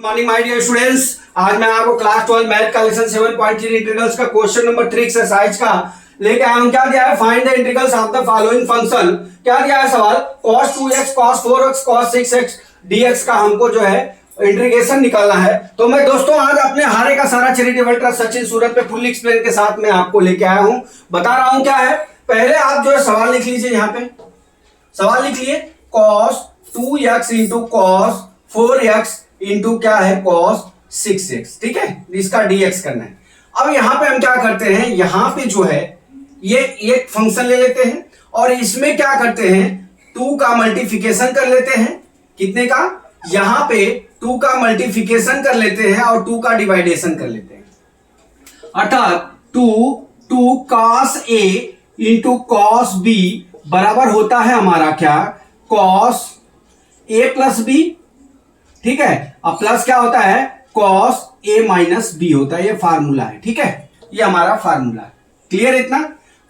Morning my dear students. आज मैं आपको क्लास 12 मैथ का लेसन 7.3 इंटीग्रल्स का क्वेश्चन नंबर 3 एक्सरसाइज का लेके आया हूं। क्या दिया है? Find the integrals of the following function. क्या दिया है सवाल? cos 2x cos 4x cos 6x dx का हमको जो है इंटीग्रेशन निकालना है। तो मैं दोस्तों आज अपने हारे का सारा चैरिटेबल ट्रस्ट सचिन सूरत पे फुल एक्सप्लेन के साथ में आपको लेके आया हूं। बता रहा हूं क्या है। पहले आप जो है सवाल लिख लीजिए। यहाँ पे सवाल लिख लिए cos 2x into cos 4x into क्या है cos 6x। ठीक है, इसका dx करना है। अब यहां पे हम क्या करते हैं, यहां पे जो है ये एक फंक्शन ले लेते हैं और इसमें क्या करते हैं 2 का मल्टीप्लिकेशन कर लेते हैं। कितने का? यहां पे 2 का मल्टीप्लिकेशन कर लेते हैं और 2 का डिवाइडेशन कर लेते हैं। अर्थात 2 cos a into cos b बराबर होता है हमारा क्या? cos a plus b। ठीक है, अब प्लस क्या होता है? cos a माइनस b होता है। ये फार्मूला है। ठीक है, ये हमारा फार्मूला है। क्लियर इतना?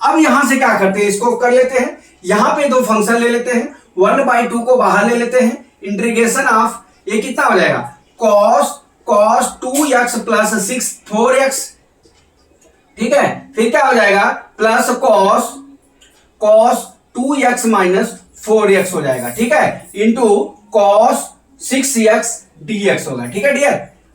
अब यहां से क्या करते हैं, इसको कर लेते हैं। यहां पे 2 फंक्शन ले लेते हैं, 1/2 को बाहर ले लेते हैं। इंटीग्रेशन ऑफ ये कितना हो जाएगा? cos 2x plus 4x। ठीक है, फिर क्या हो जाएगा? Plus cos 2x minus 4x हो जाएगा। ठीक है, इंटू cos 6x dx होगा। ठीक है डियर।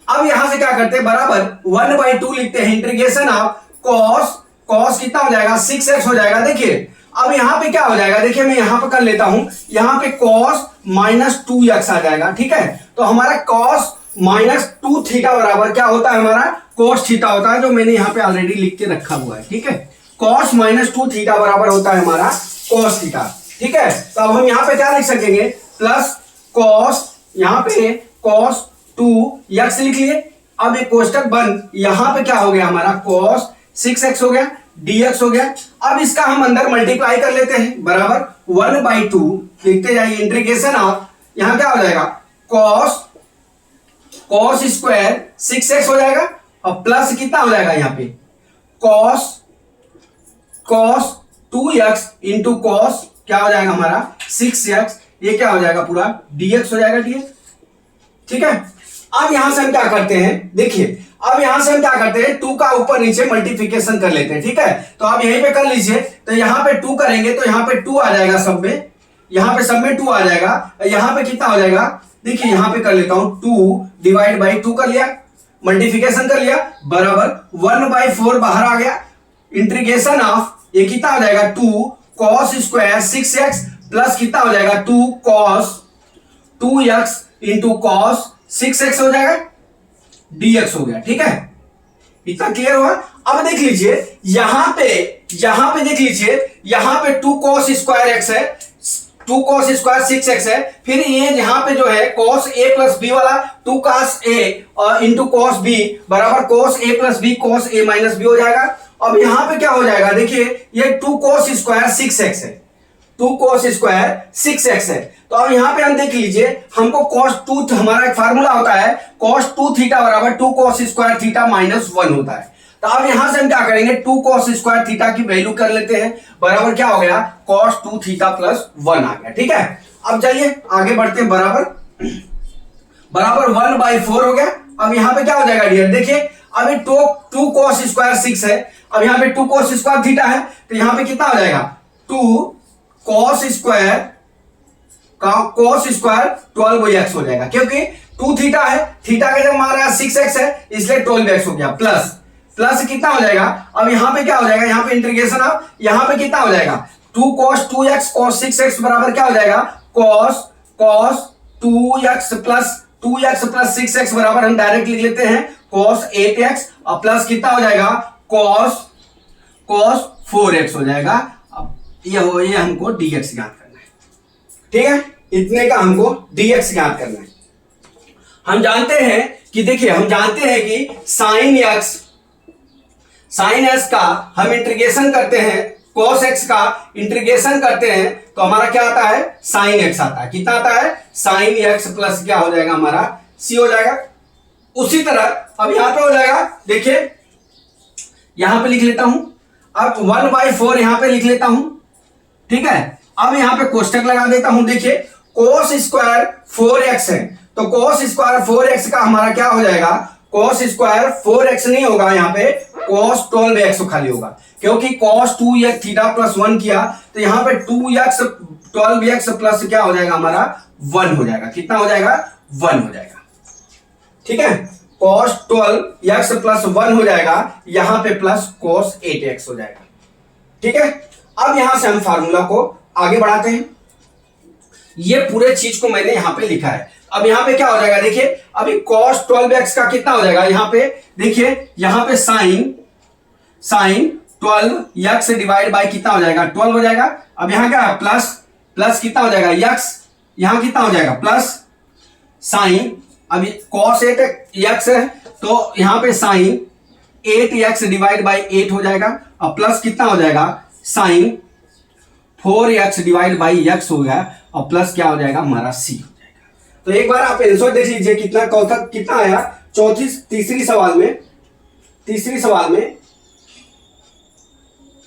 अब यहां से क्या करते हैं, बराबर 1/2 लिखते हैं। इंटीग्रेशन ऑफ cos कितना हो जाएगा? 6x हो जाएगा। देखिए अब यहां पे क्या हो जाएगा, देखिए मैं यहां पे कर लेता हूं। यहां पे cos माइनस 2x आ जाएगा। ठीक है, तो हमारा cos माइनस 2 थीटा बराबर क्या होता है? हमारा cos थीटा होता है, जो मैंने यहां पे ऑलरेडी लिख के रखा हुआ है। ठीक है, cos माइनस 2 थीटा बराबर होता है हमारा cos थीटा। ठीक है, तो अब हम यहां पे क्या लिख सकेंगे? प्लस cos, यहां पे cos 2x लिख लिए। अब एक कोष्टक बंद, यहां पे क्या हो गया हमारा? cos 6x हो गया, dx हो गया। अब इसका हम अंदर मल्टीप्लाई कर लेते हैं, बराबर 1/2 लिखते जाइए। इंटीग्रेशन ऑफ यहां क्या हो जाएगा? cos स्क्वायर 6x हो जाएगा और प्लस कितना हो जाएगा यहाँ पे? cos 2x इंटू cos क्या हो जाएगा हमारा? 6x। ये क्या हो जाएगा? पूरा dx हो जाएगा dx। ठीक है, अब यहां से हम क्या करते हैं, देखिए अब यहां से हम क्या करते हैं 2 का ऊपर नीचे मल्टीप्लिकेशन कर लेते हैं। ठीक है, तो आप यहीं पे कर लीजिए। तो यहां पे 2 करेंगे तो यहां पे 2 आ जाएगा सब में, यहां पे सब में 2 आ जाएगा। यहां पे कितना हो जाएगा? देखिए यहां पे कर लेता हूं, 2 डिवाइड बाई 2 कर लिया, मल्टीप्लिकेशन कर लिया, बराबर 1/4 बाहर आ गया। इंटीग्रेशन ऑफ ये कितना हो जाएगा? 2 cos स्क्वायर 6x प्लस कितना हो जाएगा? 2 cos 2x into cos 6x हो जाएगा, dx हो गया। ठीक है, इतना क्लियर हुआ? अब देख लीजिए यहां पे देख लीजिए, यहां पे 2 cos स्क्वायर x है, 2 cos स्क्वायर 6x है। फिर ये यहां पे जो है cos a प्लस b वाला 2 cos a और इंटू cos b बराबर cos a plus b cos a minus b हो जाएगा। अब यहां पे क्या हो जाएगा? देखिए ये 2 cos स्क्वायर 6x है, 2 cos स्क्वायर 6x है। तो अब यहां पे हम देख लीजिए, हमको cos 2 हमारा एक फार्मूला होता है cos 2 थीटा बराबर 2 cos स्क्वायर थीटा माइनस 1 होता है। तो अब यहां से हम क्या करेंगे? 2 cos स्क्वायर थीटा की वैल्यू कर लेते हैं, बराबर क्या हो गया? cos 2 थीटा प्लस 1 आ गया। ठीक है, अब चलिए आगे बढ़ते हैं। बराबर 1/4 हो गया। अब यहां पे क्या हो जाएगा डियर? देखिए अभी 2 cos स्क्वायर 6 है, अब यहां पे 2 cos स्क्वायर थीटा है, तो यहां पे कितना हो जाएगा? 2 cos स्क्वायर 12x हो जाएगा, क्योंकि 2 थीटा है, थीटा का जब हमारा 6x है इसलिए 12x हो गया। प्लस कितना हो जाएगा? अब यहां पे क्या हो जाएगा? यहां पे इंटीग्रेशन ऑफ यहां पे कितना हो जाएगा? 2 cos 2x cos 6x बराबर क्या हो जाएगा? cos 2x प्लस 6x बराबर हम डायरेक्ट लिख लेते हैं cos 8x और प्लस कितना हो जाएगा? cos 4x हो जाएगा। अब ये हमको dx ज्ञात करना है। ठीक है, इतने का हमको dx ज्ञात करना है। हम जानते हैं कि देखिए हम जानते हैं कि sin x का हम इंटीग्रेशन करते हैं, cos x का इंटीग्रेशन करते हैं तो हमारा क्या आता है? sin x आता है। कितना आता है? sin x प्लस क्या हो जाएगा हमारा? c हो जाएगा। उसी तरह अब यहां पे हो जाएगा, देखिए यहां पे लिख लेता हूं, अब 1/4 यहां पे लिख लेता हूं। ठीक है, अब यहां पे कोष्टक लगा देता हूं। देखिए cos स्क्वायर 4x है तो cos स्क्वायर 4x का हमारा क्या हो जाएगा, cos स्क्वायर 4x नहीं होगा, यहाँ पे cos 12x खाली होगा, क्योंकि cos 2x थीटा प्लस 1 किया तो यहाँ पे 2x 12x प्लस क्या हो जाएगा हमारा 1 हो जाएगा। कितना हो जाएगा, 1 हो जाएगा। ठीक है, cos 12x प्लस 1 हो जाएगा, यहां पे प्लस cos 8x हो जाएगा। ठीक है, अब यहां से हम फार्मूला को आगे बढ़ाते हैं। ये पूरे चीज को मैंने यहां पे लिखा है। अब यहां पे क्या हो जाएगा, देखिए अभी cos 12x का कितना हो जाएगा, यहां पे देखिए, यहां पे साइन 12x डिवाइड बाय कितना हो जाएगा, 12 हो जाएगा। अब यहां क्या है, प्लस कितना हो जाएगा x, यहां कितना हो जाएगा प्लस साइन, अभी cos 8x है तो यहां पे साइन 8x डिवाइड बाय 8 हो जाएगा, और प्लस कितना हो जाएगा sign 4x divide by x हो गया, और प्लस क्या हो जाएगा हमारा c हो जाएगा। तो एक बार आप आंसर देख लीजिए कितना आया, तीसरी सवाल में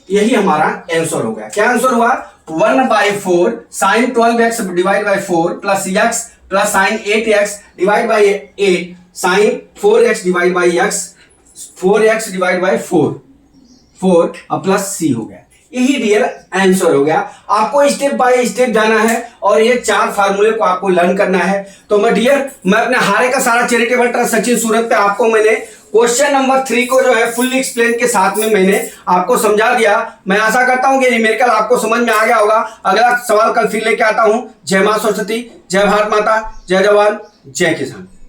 यही हमारा आंसर हो गया। क्या आंसर हुआ, 1/4 sine 12x divide by 4 plus x plus sine 8x divide by 8 sine 4x divide by x 4x divide by 4 और प्लस c हो गया। यही रियल आंसर हो गया। आपको स्टेप बाय स्टेप जाना है और ये 4 फार्मूले को आपको लर्न करना है। तो मैं अपने हारे का सारा चैरिटेबल ट्रस्ट सचिन सूरत पे आपको मैंने क्वेश्चन नंबर 3 को जो है फुल एक्सप्लेन के साथ में मैंने आपको समझा दिया। मैं आशा करता हूं कि न्यूमेरिकल आपको समझ में आ गया होगा। अगला सवाल कल फिर लेके आता हूं। जय मां सरस्वती, जय भारत माता, जय जवान, जय किसान।